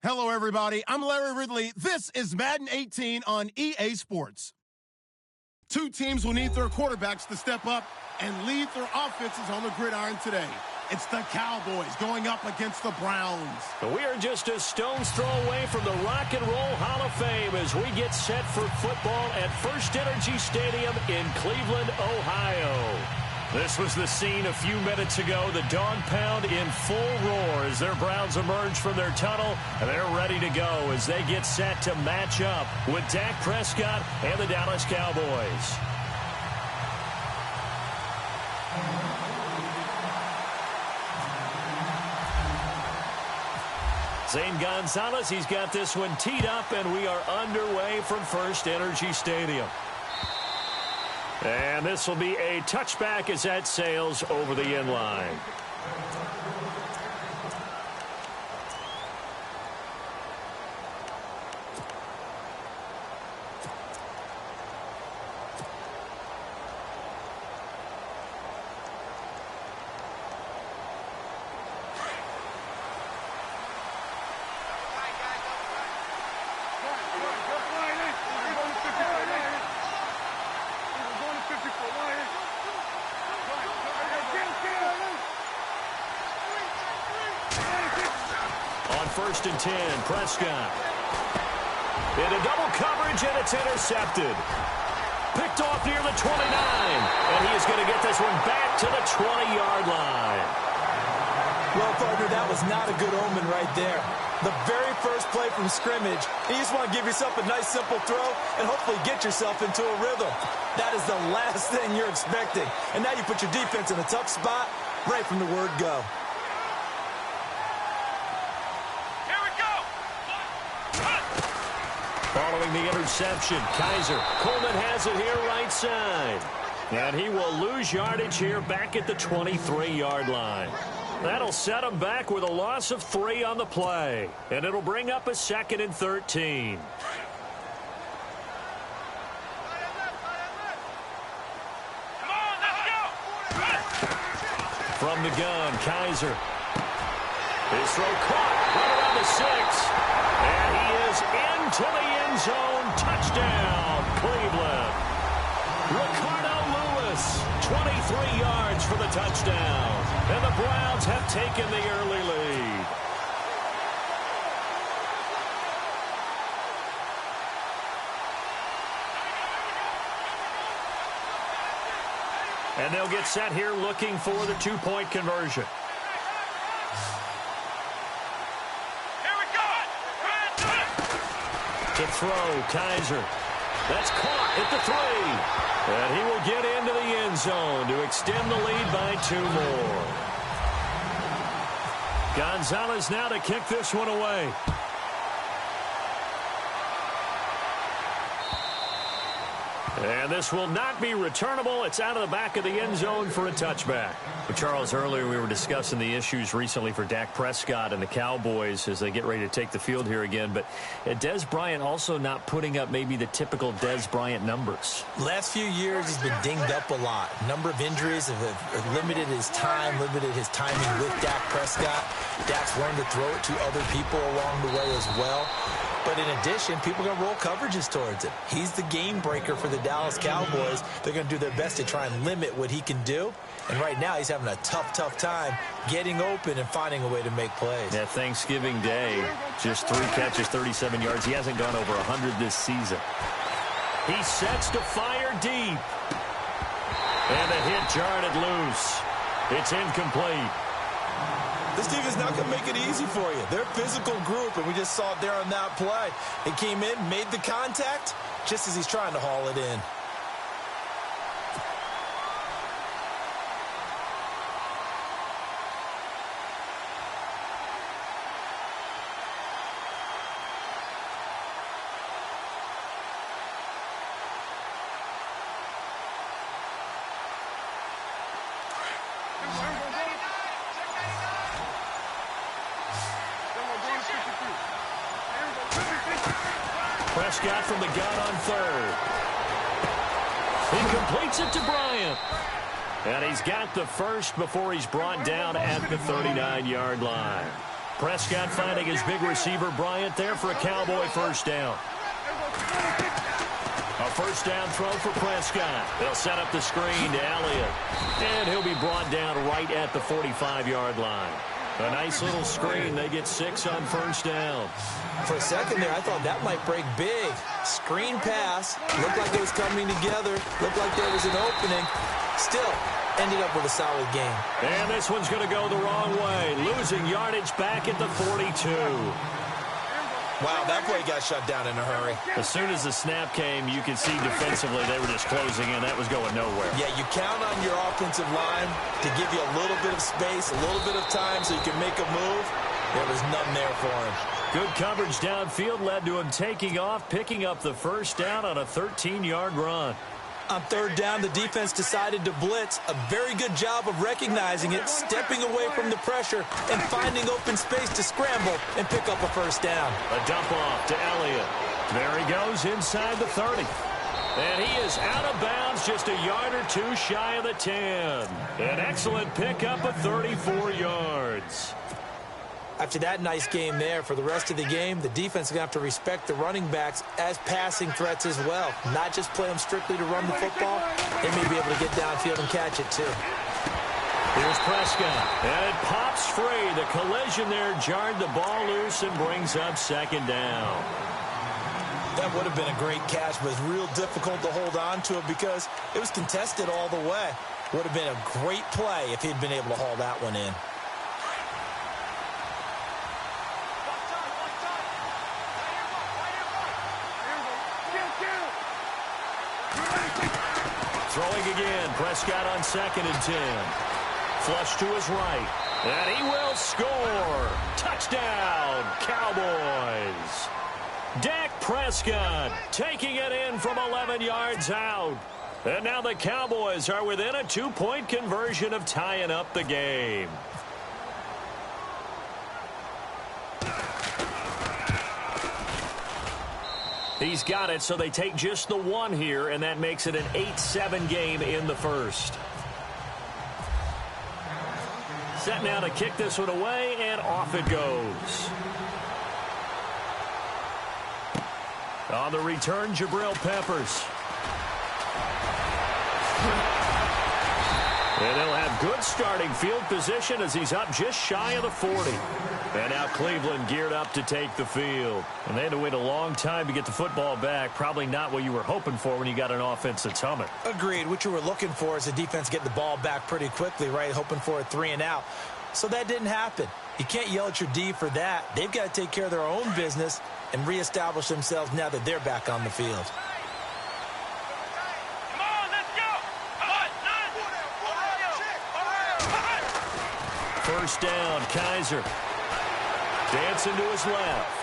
Hello, everybody. I'm Larry Ridley. This is Madden 18 on EA Sports. Two teams will need their quarterbacks to step up and lead their offenses on the gridiron today. It's the Cowboys going up against the Browns. We are just a stone's throw away from the Rock and Roll Hall of Fame as we get set for football at First Energy Stadium in Cleveland, Ohio. This was the scene a few minutes ago. The dog pound in full roar as their Browns emerge from their tunnel. And they're ready to go as they get set to match up with Dak Prescott and the Dallas Cowboys. Zane Gonzalez, he's got this one teed up, and we are underway from First Energy Stadium. And this will be a touchback as that sails over the end line. First and 10, Prescott. Into double coverage, and it's intercepted. Picked off near the 29, and he is going to get this one back to the 20-yard line. Well, partner, that was not a good omen right there. The very first play from scrimmage, you just want to give yourself a nice, simple throw and hopefully get yourself into a rhythm. That is the last thing you're expecting. And now you put your defense in a tough spot right from the word go. Following the interception, Kaiser. Coleman has it here right side. And he will lose yardage here back at the 23-yard line. That'll set him back with a loss of 3 on the play. And it'll bring up a 2nd and 13. From the gun, Kaiser. His throw caught right around the 6. And he is into the end zone. Touchdown, Cleveland. Ricardo Lewis, 23 yards for the touchdown. And the Browns have taken the early lead. And they'll get set here looking for the 2-point conversion. To throw, Kaiser. That's caught at the 3. And he will get into the end zone to extend the lead by 2 more. Gonzalez now to kick this one away. And this will not be returnable. It's out of the back of the end zone for a touchback. Well, Charles, earlier we were discussing the issues recently for Dak Prescott and the Cowboys as they get ready to take the field here again. But Dez Bryant also not putting up maybe the typical Dez Bryant numbers. Last few years he's been dinged up a lot. Number of injuries have limited his time, limited his timing with Dak Prescott. Dak's learned to throw it to other people along the way as well. But in addition, people are going to roll coverages towards him. He's the game breaker for the Dallas Cowboys. They're going to do their best to try and limit what he can do. And right now, he's having a tough time getting open and finding a way to make plays. Yeah, Thanksgiving Day, just 3 catches, 37 yards. He hasn't gone over 100 this season. He sets to fire deep. And the hit jarred it loose. It's incomplete. This team is not going to make it easy for you. They're a physical group, and we just saw it there on that play. He came in, made the contact, just as he's trying to haul it in. Prescott from the gun on 3rd. He completes it to Bryant. And he's got the first before he's brought down at the 39-yard line. Prescott finding his big receiver, Bryant, there for a Cowboy first down. A first down throw for Prescott. They'll set up the screen to Elliott. And he'll be brought down right at the 45-yard line. A nice little screen. They get 6 on first down. For a second there, I thought that might break big. Screen pass. Looked like it was coming together. Looked like there was an opening. Still, ended up with a solid game. And this one's going to go the wrong way. Losing yardage back at the 42. Wow, that play got shut down in a hurry. As soon as the snap came, you could see defensively they were just closing in. That was going nowhere. Yeah, you count on your offensive line to give you a little bit of space, a little bit of time so you can make a move. There was none there for him. Good coverage downfield led to him taking off, picking up the first down on a 13-yard run. On third down, the defense decided to blitz. A very good job of recognizing it, stepping away from the pressure, and finding open space to scramble and pick up a first down. A dump off to Elliott. There he goes inside the 30. And he is out of bounds just a yard or two shy of the 10. An excellent pickup of 34 yards. After that nice game there, for the rest of the game, the defense is going to have to respect the running backs as passing threats as well. Not just play them strictly to run the football. They may be able to get downfield and catch it, too. Here's Prescott, and it pops free. The collision there jarred the ball loose and brings up second down. That would have been a great catch, but it's real difficult to hold on to it because it was contested all the way. Would have been a great play if he'd been able to haul that one in. Throwing again, Prescott on 2nd and 10. Flush to his right, and he will score. Touchdown, Cowboys. Dak Prescott taking it in from 11 yards out. And now the Cowboys are within a 2-point conversion of tying up the game. He's got it, so they take just the one here, and that makes it an 8-7 game in the first. Set now to kick this one away, and off it goes. On the return, Jabril Peppers. And he'll have good starting field position as he's up just shy of the 40. And now Cleveland geared up to take the field. And they had to wait a long time to get the football back. Probably not what you were hoping for when you got an offense that's humming. Agreed. What you were looking for is the defense getting the ball back pretty quickly, right? Hoping for a 3-and-out. So that didn't happen. You can't yell at your D for that. They've got to take care of their own business and reestablish themselves now that they're back on the field. First down, Kaiser. Dancing to his left.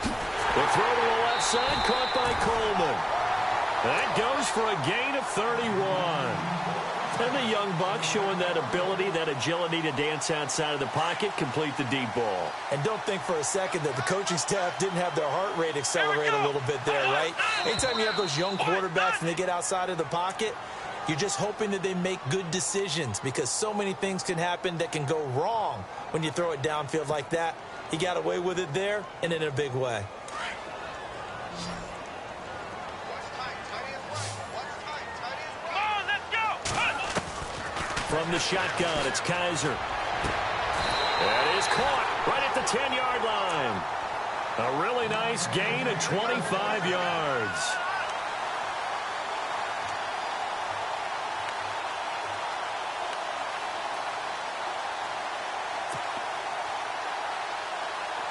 The throw to the left side, caught by Coleman. That goes for a gain of 31. And the young buck showing that ability, that agility to dance outside of the pocket, complete the deep ball. And don't think for a second that the coaching staff didn't have their heart rate accelerate a little bit there, right? Anytime you have those young quarterbacks and they get outside of the pocket, you're just hoping that they make good decisions because so many things can happen that can go wrong when you throw it downfield like that. He got away with it there and in a big way. From the shotgun, it's Kaiser. That is caught right at the 10-yard line. A really nice gain of 25 yards.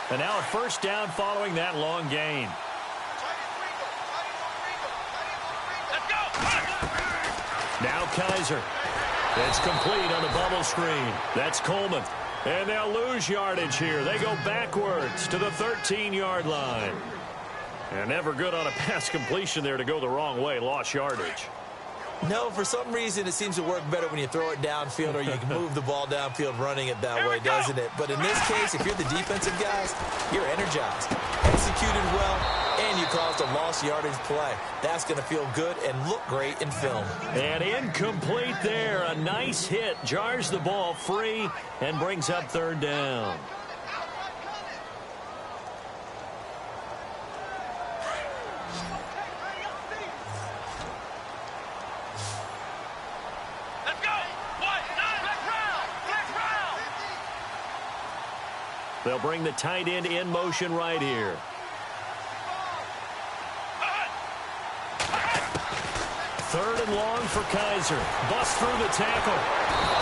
And now a first down following that long gain. Now Kaiser. It's complete on the bubble screen. That's Coleman. And they'll lose yardage here. They go backwards to the 13-yard line. And never good on a pass completion there to go the wrong way. Lost yardage. No, for some reason it seems to work better when you throw it downfield or you can move the ball downfield running it that way, doesn't it? But in this case, if you're the defensive guys, you're energized. Executed well, and you caused a lost yardage play. That's going to feel good and look great in film. And incomplete there. A nice hit. Jars the ball free and brings up third down. They'll bring the tight end in motion right here. Third and long for Kaiser. Busts through the tackle.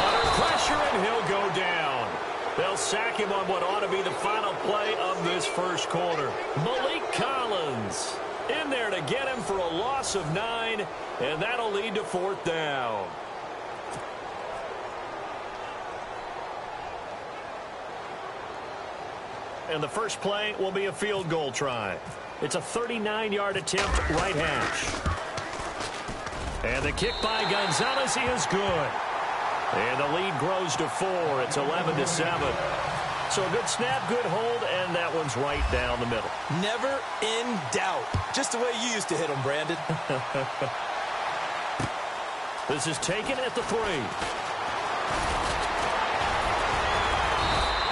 Under pressure, and he'll go down. They'll sack him on what ought to be the final play of this first quarter. Malik Collins in there to get him for a loss of 9, and that'll lead to fourth down. And the first play will be a field goal try. It's a 39-yard attempt, right hash. And the kick by Gonzalez is good. And the lead grows to 4. It's 11-7. So a good snap, good hold, and that one's right down the middle. Never in doubt. Just the way you used to hit them, Brandon. This is taken at the 3.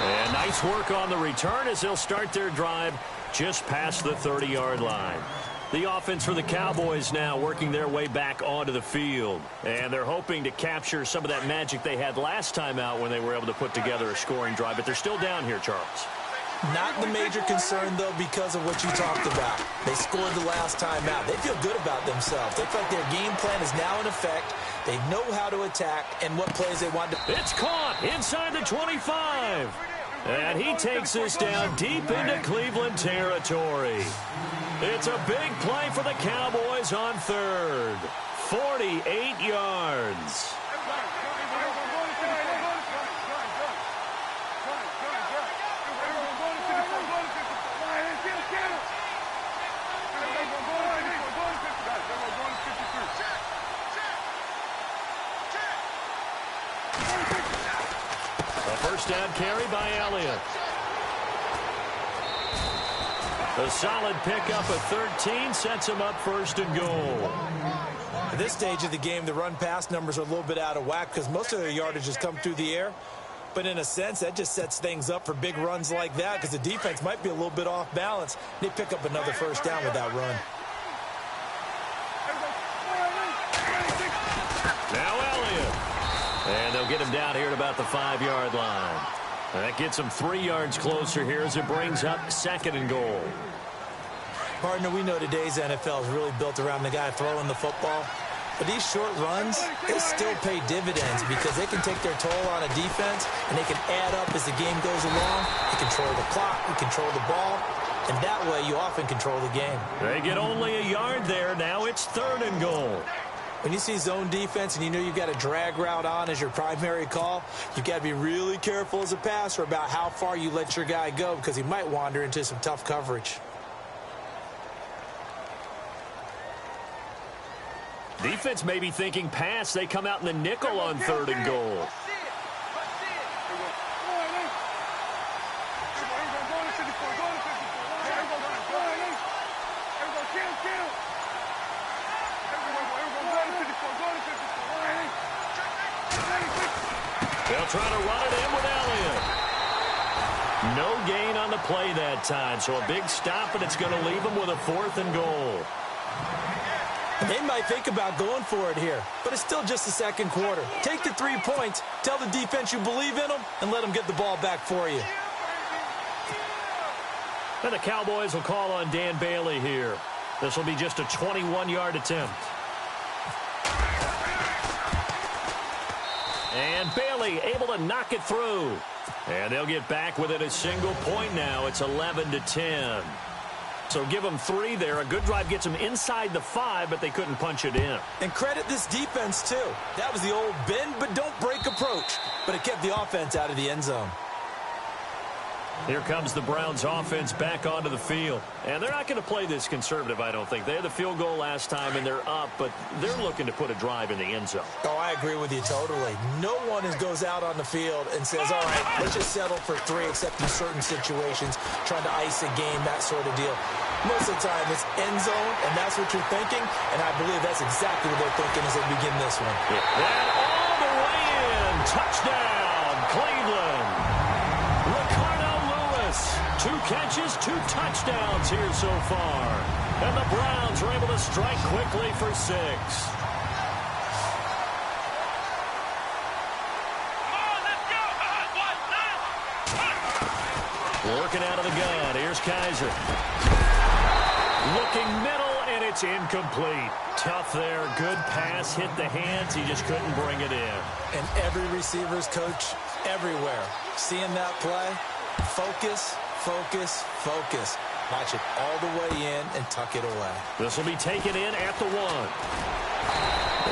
And nice work on the return as they'll start their drive just past the 30-yard line. The offense for the Cowboys now working their way back onto the field. And they're hoping to capture some of that magic they had last time out when they were able to put together a scoring drive. But they're still down here, Charles. Not the major concern, though, because of what you talked about. They scored the last time out. They feel good about themselves. They feel like their game plan is now in effect. They know how to attack and what plays they want to. It's caught inside the 25. And he takes this down deep into Cleveland territory. It's a big play for the Cowboys on third. 48 yards. First down carry by Elliott. A solid pickup of 13 sets him up first and goal. At this stage of the game, the run-pass numbers are a little bit out of whack because most of their yardage has come through the air. But in a sense, that just sets things up for big runs like that because the defense might be a little bit off balance. They pick up another first down with that run. Now Elliott. And they'll get him down here at about the 5-yard line. That gets him 3 yards closer here as it brings up second and goal. Partner, we know today's NFL is really built around the guy throwing the football. But these short runs, they still pay dividends because they can take their toll on a defense and they can add up as the game goes along. You control the clock, you control the ball, and that way you often control the game. They get only a yard there. Now it's third and goal. When you see zone defense and you know you've got a drag route on as your primary call, you've got to be really careful as a passer about how far you let your guy go because he might wander into some tough coverage. Defense may be thinking pass. They come out in the nickel on third and goal. They'll try to run it in with Elliott. No gain on the play that time, so a big stop, and it's going to leave them with a 4th and goal. They might think about going for it here, but it's still just the second quarter. Take the 3 points, tell the defense you believe in them, and let them get the ball back for you. And the Cowboys will call on Dan Bailey here. This will be just a 21-yard attempt. And Bailey able to knock it through. And they'll get back within a single point now. It's 11-10. So give them 3 there. A good drive gets them inside the 5, but they couldn't punch it in. And credit this defense, too. That was the old bend but don't break approach. But it kept the offense out of the end zone. Here comes the Browns offense back onto the field. And they're not going to play this conservative, I don't think. They had the field goal last time, and they're up, but they're looking to put a drive in the end zone. Oh, I agree with you totally. No one goes out on the field and says, all right, let's just settle for 3, except in certain situations, trying to ice a game, that sort of deal. Most of the time, it's end zone, and that's what you're thinking, and I believe that's exactly what they're thinking as they begin this one. And all the way in. Touchdown, Cleveland. Ricardo Lewis. 2 catches, 2 touchdowns here so far. And the Browns are able to strike quickly for 6. Working out of the gun. Here's Kaiser. Looking middle, and it's incomplete. Tough there. Good pass. Hit the hands. He just couldn't bring it in. And every receiver's coach everywhere. Seeing that play, focus, focus, focus. Watch it all the way in and tuck it away. This will be taken in at the 1.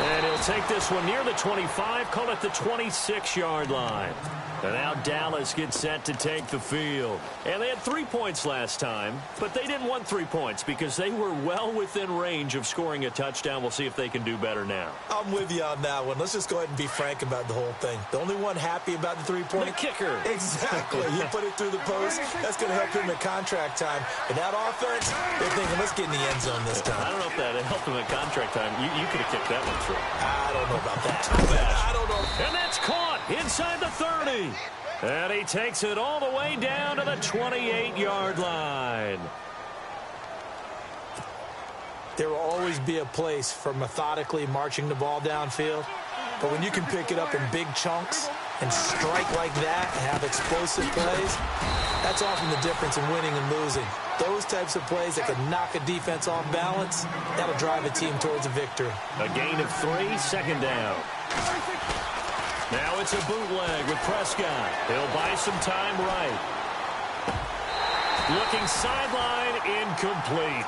And he'll take this one near the 25, call it the 26-yard line. And now Dallas gets set to take the field. And they had 3 points last time, but they didn't want 3 points because they were well within range of scoring a touchdown. We'll see if they can do better now. I'm with you on that one. Let's just go ahead and be frank about the whole thing. The only one happy about the 3-point. The kicker. Exactly. You put it through the post. That's going to help him at contract time. And that offense, they're thinking, let's get in the end zone this time. I don't know if that helped him at contract time. You could have kicked that one through. I don't know about that. I don't know. And that's caught inside the 30. And he takes it all the way down to the 28-yard line. There will always be a place for methodically marching the ball downfield. But when you can pick it up in big chunks and strike like that and have explosive plays, that's often the difference in winning and losing. Those types of plays that can knock a defense off balance, that'll drive a team towards a victory. A gain of 3, second down. Now it's a bootleg with Prescott. He'll buy some time right. Looking sideline, incomplete.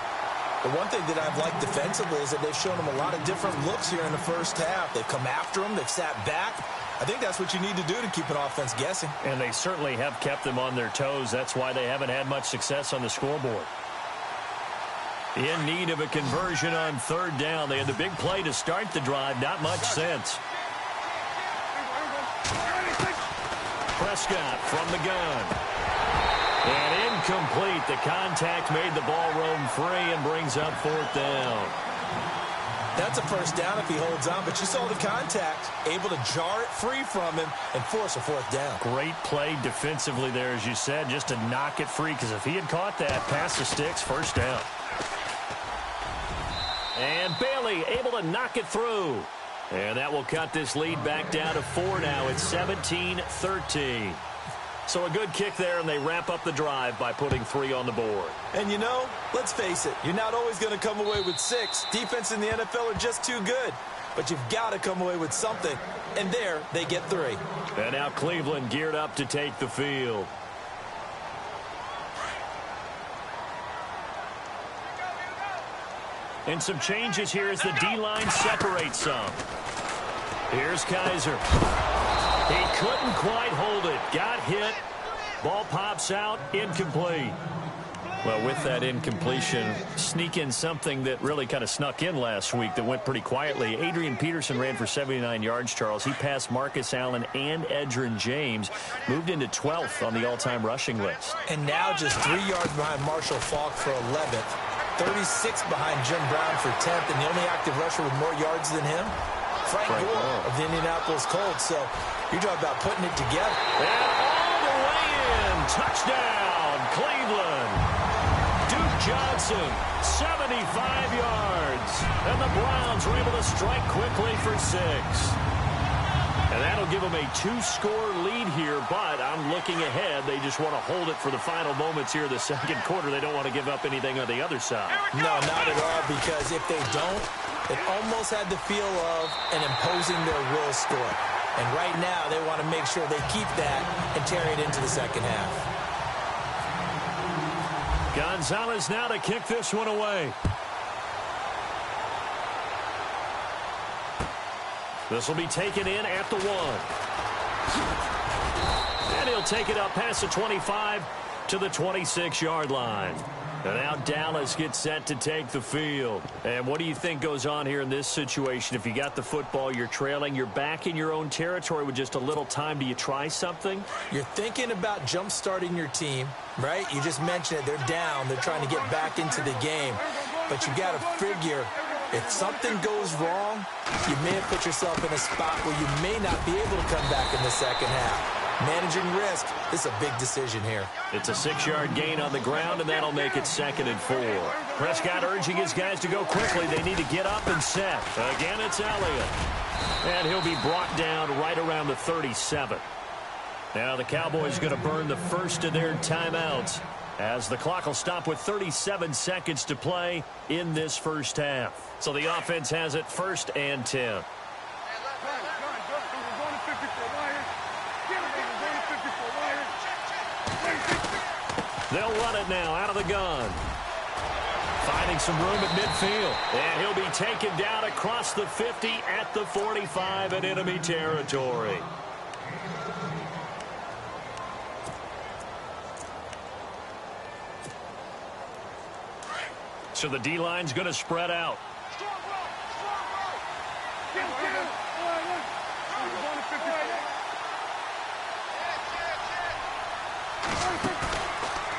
The one thing that I've liked defensively is that they've shown him a lot of different looks here in the first half. They've come after him. They've sat back. I think that's what you need to do to keep an offense guessing. And they certainly have kept them on their toes. That's why they haven't had much success on the scoreboard. In need of a conversion on 3rd down. They had the big play to start the drive. Not much sense. Prescott from the gun. And incomplete. The contact made the ball roam free and brings up 4th down. That's a first down if he holds on, but you saw the contact, able to jar it free from him and force a 4th down. Great play defensively there, as you said, just to knock it free, because if he had caught that, past the sticks, first down. And Bailey able to knock it through. And that will cut this lead back down to 4 now. It's 17-13. So a good kick there, and they wrap up the drive by putting 3 on the board. And you know, let's face it, you're not always going to come away with 6. Defense in the NFL are just too good. But you've got to come away with something. And there, they get 3. And now Cleveland geared up to take the field. And some changes here as the D-line separates some. Here's Kaiser. He couldn't quite hold it. Got hit. Ball pops out. Incomplete. Well, with that incompletion, sneak in something that really kind of snuck in last week that went pretty quietly. Adrian Peterson ran for 79 yards, Charles. He passed Marcus Allen and Edgerrin James. Moved into 12th on the all-time rushing list. And now just 3 yards behind Marshall Faulk for 11th. 36 behind Jim Brown for 10th. And the only active rusher with more yards than him, Frank Gore of the Indianapolis Colts. So you're talking about putting it together. And all the way in. Touchdown, Cleveland. Duke Johnson, 75 yards. And the Browns were able to strike quickly for 6. And that'll give them a 2-score lead here, but I'm looking ahead. They just want to hold it for the final moments here of the second quarter. They don't want to give up anything on the other side. No, not at all, because if they don't, it almost had the feel of an imposing their will score. And right now, they want to make sure they keep that and carry it into the second half. Gonzalez now to kick this one away. This will be taken in at the 1. And he'll take it up past the 25 to the 26-yard line. And now Dallas gets set to take the field. And what do you think goes on here in this situation? If you got the football, you're trailing, you're back in your own territory with just a little time. Do you try something? You're thinking about jump-starting your team, right? You just mentioned it. They're down. They're trying to get back into the game. But you got to figure, if something goes wrong, you may have put yourself in a spot where you may not be able to come back in the second half. Managing risk, this is a big decision here. It's a 6-yard gain on the ground, and that'll make it 2nd and 4. Prescott urging his guys to go quickly. They need to get up and set. Again, it's Elliott. And he'll be brought down right around the 37. Now the Cowboys going to burn the first of their timeouts as the clock will stop with 37 seconds to play in this first half. So the offense has it 1st and 10. They'll run it now out of the gun. Finding some room at midfield. And he'll be taken down across the 50 at the 45 in enemy territory. So the D-line's going to spread out.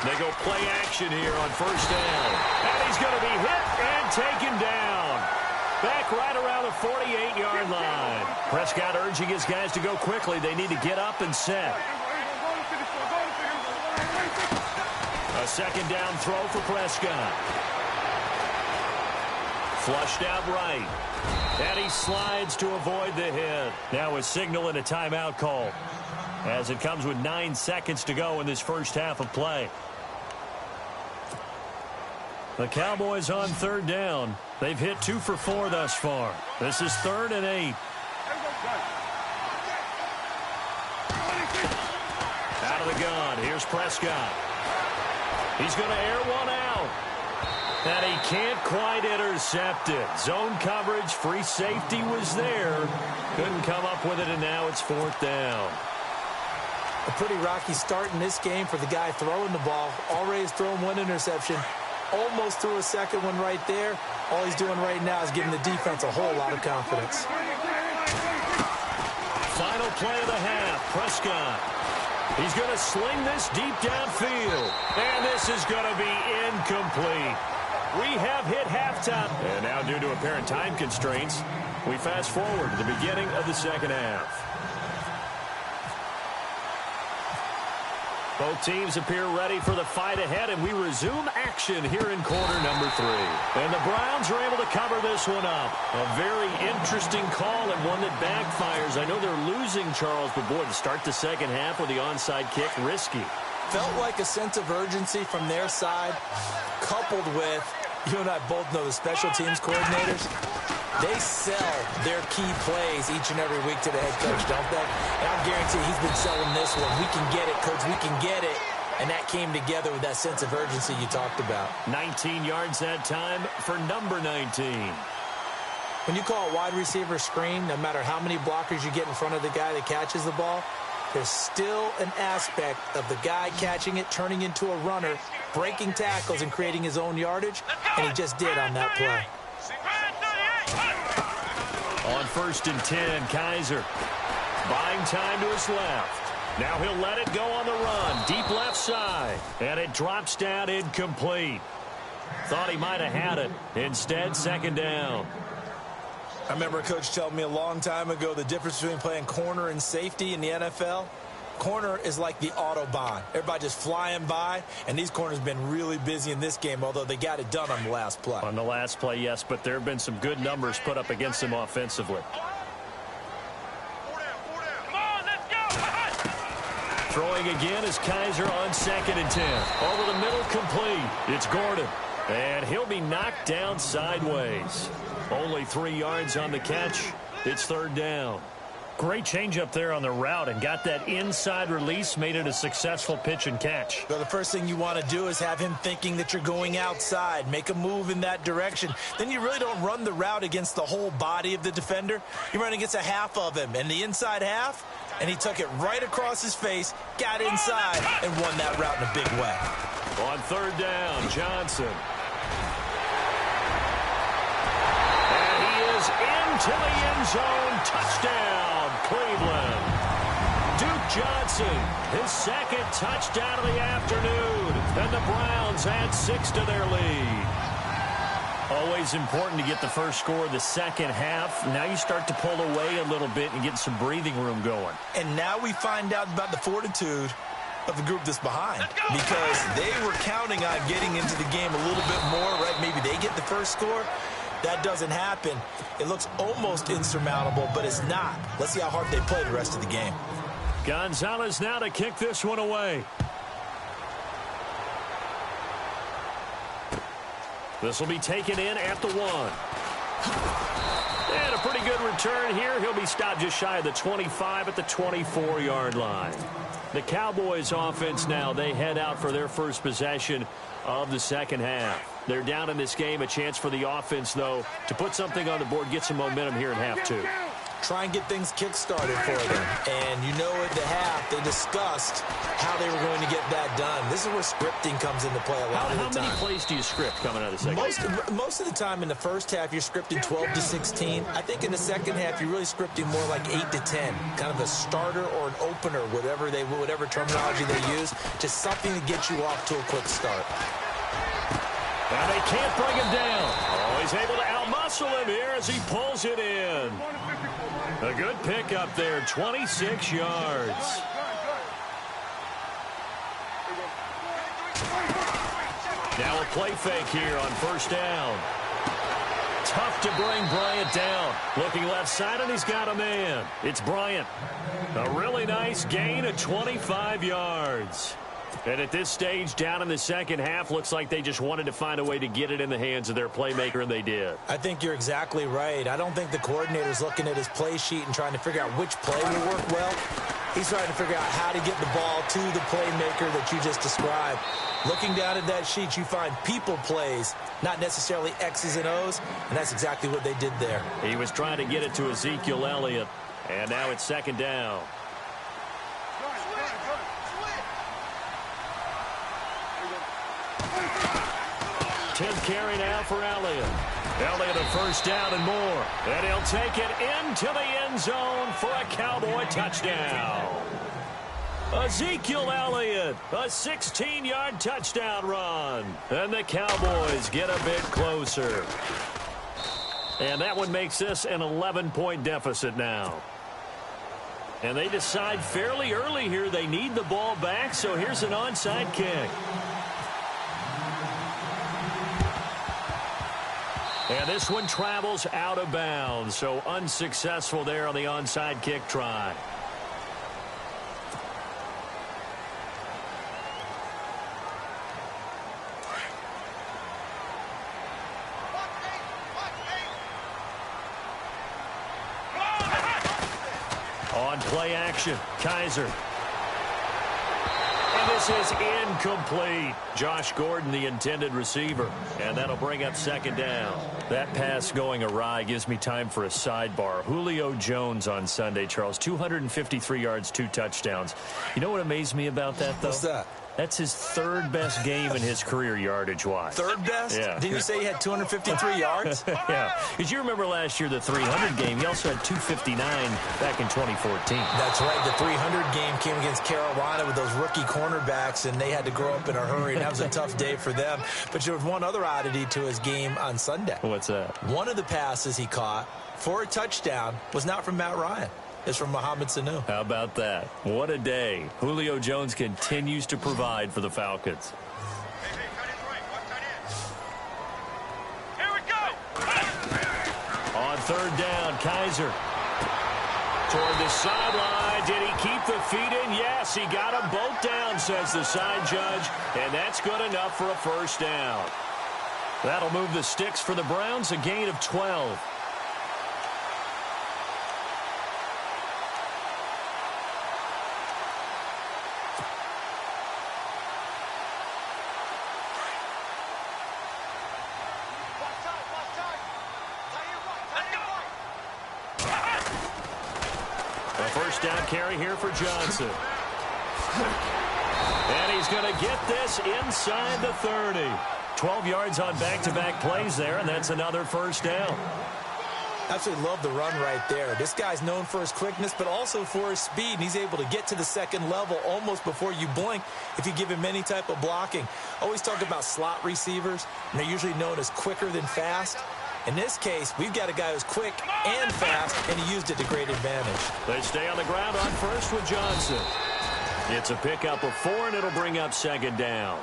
They go play action here on 1st down. And he's going to be hit and taken down. Back right around the 48-yard line. Prescott urging his guys to go quickly. They need to get up and set. A 2nd down throw for Prescott. Flushed out right. And he slides to avoid the hit. Now a signal and a timeout call, as it comes with 9 seconds to go in this first half of play. The Cowboys on 3rd down. They've hit 2 for 4 thus far. This is 3rd and 8. Out of the gun. Here's Prescott. He's going to air one out. And he can't quite intercept it. Zone coverage, free safety was there. Couldn't come up with it, and now it's 4th down. A pretty rocky start in this game for the guy throwing the ball. Already has thrown 1 interception. Almost threw a 2nd one right there. All he's doing right now is giving the defense a whole lot of confidence. Final play of the half. Prescott. He's going to sling this deep downfield. And this is going to be incomplete. We have hit halftime. And now, due to apparent time constraints, we fast forward to the beginning of the 2nd half. Both teams appear ready for the fight ahead, and we resume action here in quarter number 3. And the Browns are able to cover this one up. A very interesting call and one that backfires. I know they're losing, Charles, but boy, to start the 2nd half with the onside kick, risky. Felt like a sense of urgency from their side, coupled with, you and I both know the special teams coordinators, they sell their key plays each and every week to the head coach, don't they? And I guarantee he's been selling this one. We can get it, coach. We can get it. And that came together with that sense of urgency you talked about. 19 yards that time for number 19. When you call a wide receiver screen, no matter how many blockers you get in front of the guy that catches the ball, there's still an aspect of the guy catching it, turning into a runner, breaking tackles and creating his own yardage, and he just did on that play. On 1st and 10, Kaiser buying time to his left. Now he'll let it go on the run, deep left side, and it drops down incomplete. Thought he might have had it. Instead, 2nd down. I remember a coach telling me a long time ago the difference between playing corner and safety in the NFL. Corner is like the Autobahn. Everybody just flying by, and these corners have been really busy in this game, although they got it done on the last play. On the last play, yes, but there have been some good numbers put up against them offensively. Throwing again is Kaiser on 2nd and 10. Over the middle, complete. It's Gordon, and he'll be knocked down sideways. Only 3 yards on the catch. It's 3rd down. Great change up there on the route and got that inside release, made it a successful pitch and catch. So the first thing you want to do is have him thinking that you're going outside, make a move in that direction. Then you really don't run the route against the whole body of the defender. You run against a half of him, and the inside half, and he took it right across his face, got inside, and won that route in a big way. On third down, Johnson. And he is into the end zone. Touchdown, Cleveland. Duke Johnson, his second touchdown of the afternoon. And the Browns add 6 to their lead. Always important to get the first score of the second half. Now you start to pull away a little bit and get some breathing room going. And now we find out about the fortitude of the group that's behind, because they were counting on getting into the game a little bit more, right? Maybe they get the first score. That doesn't happen. It looks almost insurmountable, but it's not. Let's see how hard they play the rest of the game. Gonzalez now to kick this one away. This will be taken in at the 1. And a pretty good return here. He'll be stopped just shy of the 25 at the 24-yard line. The Cowboys offense now, they head out for their first possession of the second half. They're down in this game. A chance for the offense, though, to put something on the board, get some momentum here in half 2. Try and get things kick-started for them. And you know at the half, they discussed how they were going to get that done. This is where scripting comes into play a lot of the time. How many plays do you script coming out of the second half? Most of the time in the first half, you're scripting 12 to 16. I think in the second half, you're really scripting more like 8 to 10. Kind of a starter or an opener, whatever terminology they use. Just something to get you off to a quick start. And they can't bring him down. Oh, he's able to outmuscle him here as he pulls it in. A good pickup there, 26 yards. Now a play fake here on first down. Tough to bring Bryant down. Looking left side, and he's got a man. It's Bryant. A really nice gain of 25 yards. And at this stage, down in the second half, looks like they just wanted to find a way to get it in the hands of their playmaker, and they did. I think you're exactly right. I don't think the coordinator's looking at his play sheet and trying to figure out which play will work well. He's trying to figure out how to get the ball to the playmaker that you just described. Looking down at that sheet, you find people plays, not necessarily X's and O's, and that's exactly what they did there. He was trying to get it to Ezekiel Elliott, and now it's second down. Tenth carry now for Elliott. Elliott a first down and more. And he'll take it into the end zone for a Cowboy touchdown. Ezekiel Elliott, a 16-yard touchdown run. And the Cowboys get a bit closer. And that one makes this an 11-point deficit now. And they decide fairly early here they need the ball back, so here's an onside kick. And this one travels out of bounds, so unsuccessful there on the onside kick try. On play action, Kaiser. And this is incomplete. Josh Gordon, the intended receiver. And that'll bring up second down. That pass going awry gives me time for a sidebar. Julio Jones on Sunday, Charles. 253 yards, 2 touchdowns. You know what amazed me about that, though? What's that? That's his third best game in his career yardage-wise. Third best? Yeah. Didn't you say he had 253 yards? Yeah. Because you remember last year, the 300 game, he also had 259 back in 2014. That's right. The 300 game came against Carolina with those rookie cornerbacks, and they had to grow up in a hurry, and that was a tough day for them. But there was one other oddity to his game on Sunday. What's that? One of the passes he caught for a touchdown was not from Matt Ryan. It's from Mohamed Sanu. How about that? What a day. Julio Jones continues to provide for the Falcons. Here we go. On third down, Kaiser. Toward the sideline. Did he keep the feet in? Yes, he got them both down, says the side judge. And that's good enough for a first down. That'll move the sticks for the Browns, a gain of 12. First down carry here for Johnson. And he's going to get this inside the 30. 12 yards on back-to-back plays there, and that's another first down. Absolutely love the run right there. This guy's known for his quickness, but also for his speed. And he's able to get to the second level almost before you blink if you give him any type of blocking. Always talk about slot receivers, and they're usually known as quicker than fast. In this case, we've got a guy who's quick and fast, and he used it to great advantage. They stay on the ground on first with Johnson. It's a pickup of 4, and it'll bring up second down.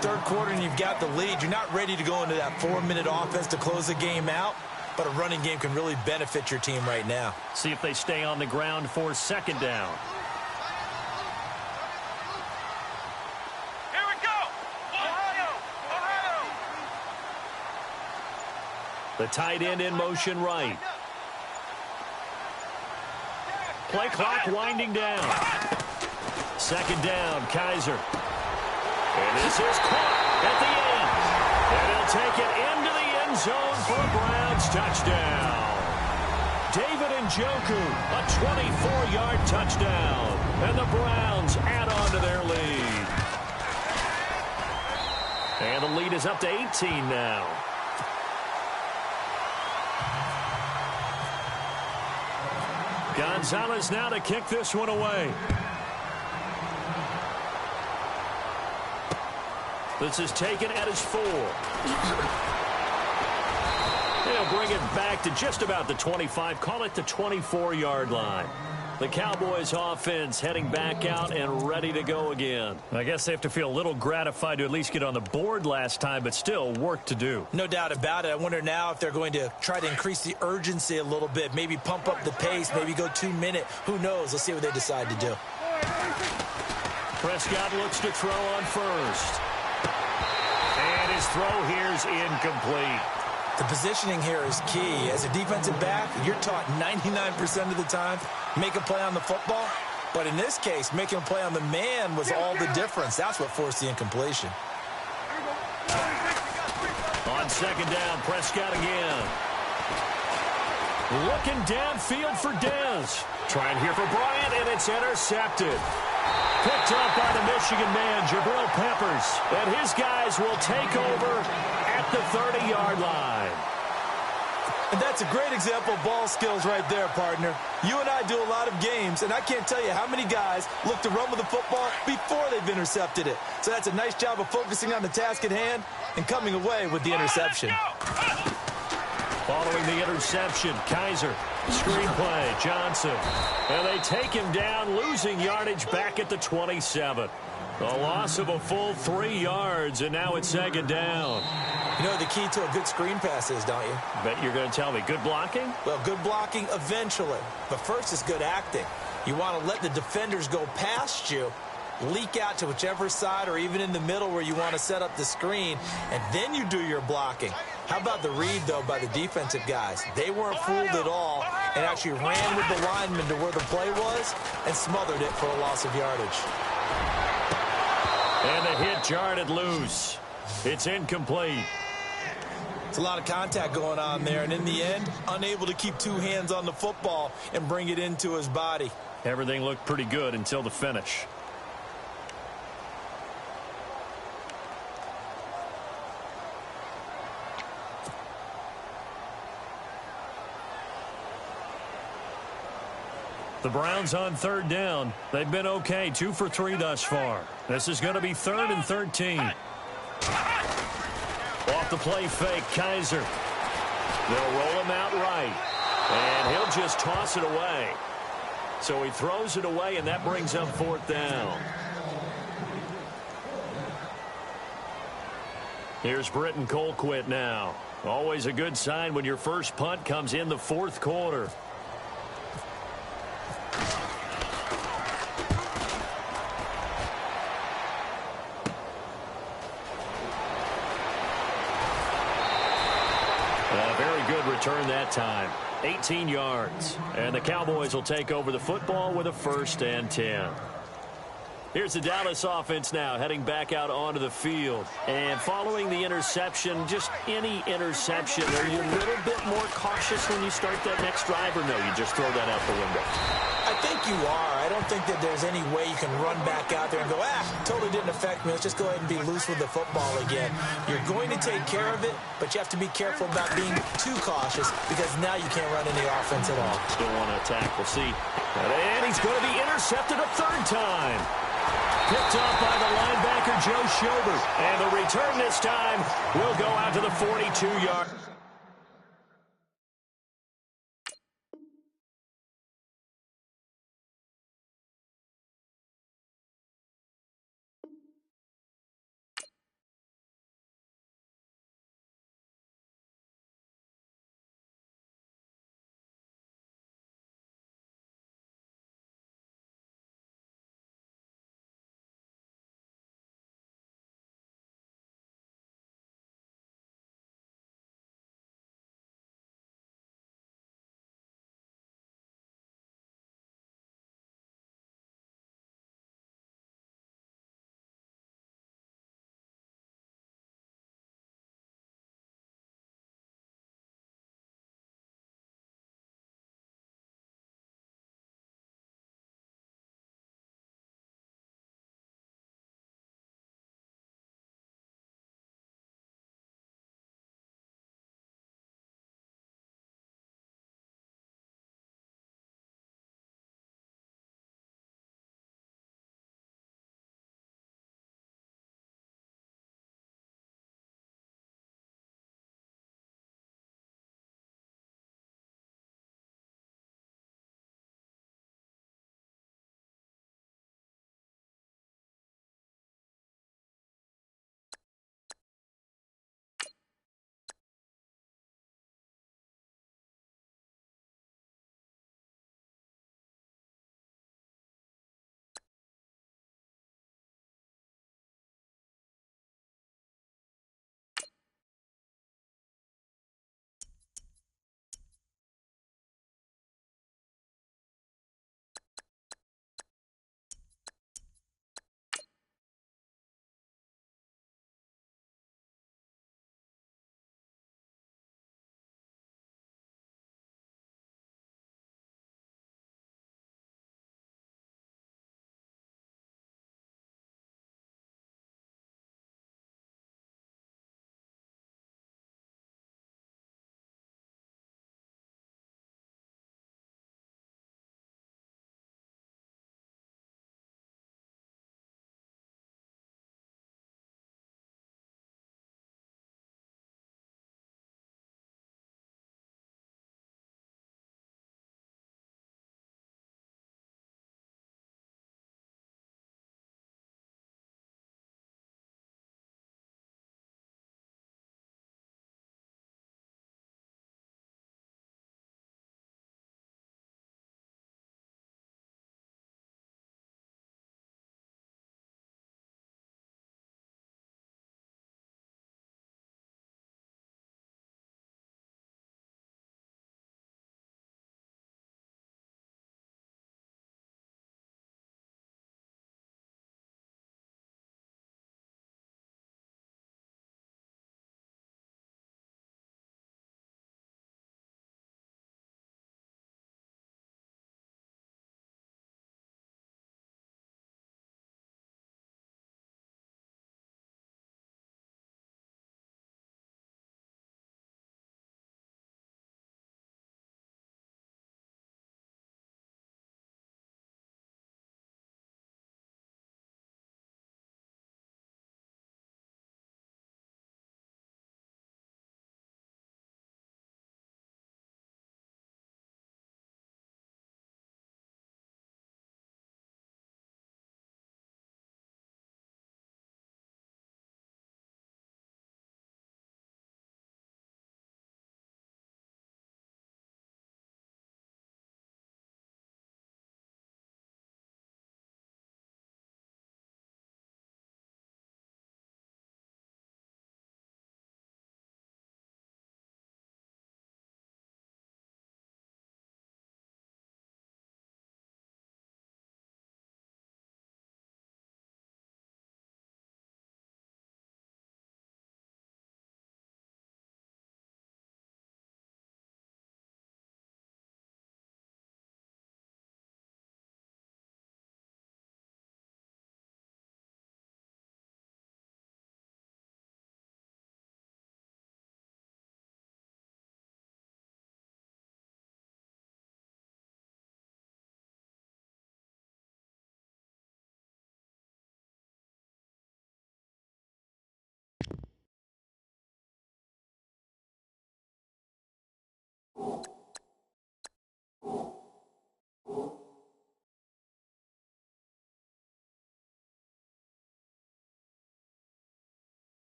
Third quarter, and you've got the lead. You're not ready to go into that 4-minute offense to close the game out, but a running game can really benefit your team right now. See if they stay on the ground for second down. Here we go! Ohio! Ohio! The tight end in motion right. Play clock winding down. Second down, Kaiser. And this is caught at the end. And he'll take it into the end zone for a Browns touchdown. David Njoku, a 24-yard touchdown. And the Browns add on to their lead. And the lead is up to 18 now. Gonzalez now to kick this one away. This is taken at his 4. They'll bring it back to just about the 25. Call it the 24-yard line. The Cowboys offense heading back out and ready to go again. I guess they have to feel a little gratified to at least get on the board last time, but still work to do. No doubt about it. I wonder now if they're going to try to increase the urgency a little bit, maybe pump up the pace, maybe go 2-minute. Who knows? Let's see what they decide to do. Prescott looks to throw on first. And his throw here is incomplete. The positioning here is key. As a defensive back, you're taught 99% of the time, make a play on the football. But in this case, making a play on the man was all the difference. That's what forced the incompletion. On second down, Prescott again. Looking downfield for Dez. Trying here for Bryant, and it's intercepted. Picked up by the Michigan man, Jabril Peppers. And his guys will take over at the 30-yard line. And that's a great example of ball skills right there, partner. You and I do a lot of games, and I can't tell you how many guys look to run with the football before they've intercepted it. So that's a nice job of focusing on the task at hand and coming away with the interception. Following the interception, Kaiser, screenplay, Johnson. And they take him down, losing yardage back at the 27. A loss of a full 3 yards, and now it's second down. You know what the key to a good screen pass is, don't you? Bet you're going to tell me. Good blocking? Well, good blocking eventually. But first is good acting. You want to let the defenders go past you, leak out to whichever side or even in the middle where you want to set up the screen, and then you do your blocking. How about the read, though, by the defensive guys? They weren't fooled at all and actually ran with the lineman to where the play was and smothered it for a loss of yardage. And the hit jarred it loose. It's incomplete. It's a lot of contact going on there, and in the end, unable to keep 2 hands on the football and bring it into his body. Everything looked pretty good until the finish. The Browns on third down. They've been okay, 2 for 3 thus far. This is going to be 3rd and 13. Off the play fake, Kaiser. They'll roll him out right. And he'll just toss it away. So he throws it away, and that brings up 4th down. Here's Britton Colquitt now. Always a good sign when your first punt comes in the 4th quarter. Return that time. 18 yards. And the Cowboys will take over the football with a 1st and 10. Here's the Dallas offense now heading back out onto the field. And following the interception, just any interception, are you a little bit more cautious when you start that next drive, or no, you just throw that out the window? I think you are. I don't think that there's any way you can run back out there and go, totally didn't affect me. Let's just go ahead and be loose with the football again. You're going to take care of it, but you have to be careful about being too cautious because now you can't run any offense at all. Still want to attack. We'll see. And he's going to be intercepted a third time. Picked off by the linebacker, Joe Schobert. And the return this time will go out to the 42-yard.